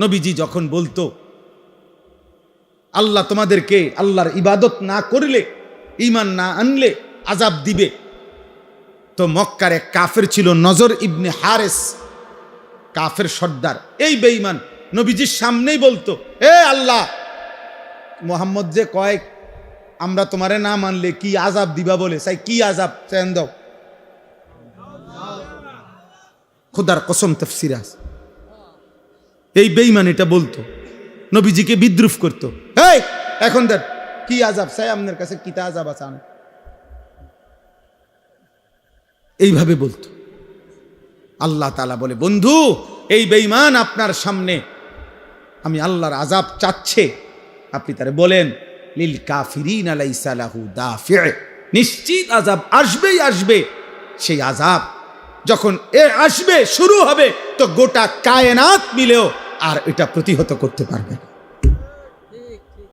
নবীজি যখন বলতো আল্লাহ তোমাদেরকে আল্লাহর ইবাদত না করলে, ঈমান না আনলে আযাব দিবে, তো মক্কার এক কাফের ছিল নজর ইবনে হারেস, কাফের সর্দার। এই বেঈমান নবীজির সামনেই বলতো, এ আল্লাহ, মুহাম্মদ যে কয় আমরা তোমারে না মানলে কি আযাব দিবা বলে, চাই কি আযাব চান দাও। খোদার কসম তাফসীরে আছে। এই বেঈমান এটা বলতো, নবীজিকে বিদ্রুপ করতো। এই এখন দেখ কি আযাব চাই, আপনার কাছে কিতা আযাব আছে, এইভাবে বলতো। আল্লাহ তাআলা বলে, বন্ধু এই বেঈমান আপনার সামনে আমি আল্লাহর আযাব চাচ্ছে, আপনি তারে বলেন লিল কাফিরিনা লাইসা লাহু দাফি', নিশ্চিত আযাব আসবেই আসবে। সেই আযাব যখন আসবে, শুরু হবে, তো গোটা কায়নাত মিলেও আর এটা প্রতিহত করতে পারবে না।